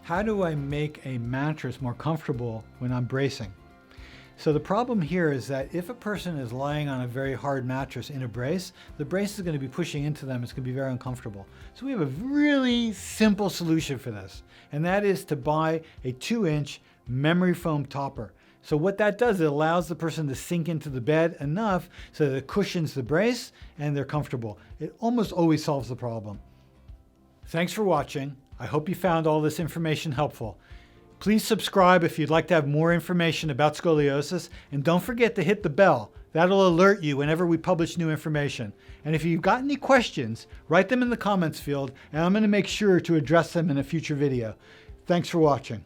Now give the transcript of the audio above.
How do I make a mattress more comfortable when I'm bracing? So the problem here is that if a person is lying on a very hard mattress in a brace, the brace is going to be pushing into them. It's going to be very uncomfortable. So we have a really simple solution for this, and that is to buy a 2-inch memory foam topper. So what that does, it allows the person to sink into the bed enough so that it cushions the brace and they're comfortable. It almost always solves the problem. Thanks for watching. I hope you found all this information helpful. Please subscribe if you'd like to have more information about scoliosis, and don't forget to hit the bell. That'll alert you whenever we publish new information. And if you've got any questions, write them in the comments field, and I'm going to make sure to address them in a future video. Thanks for watching.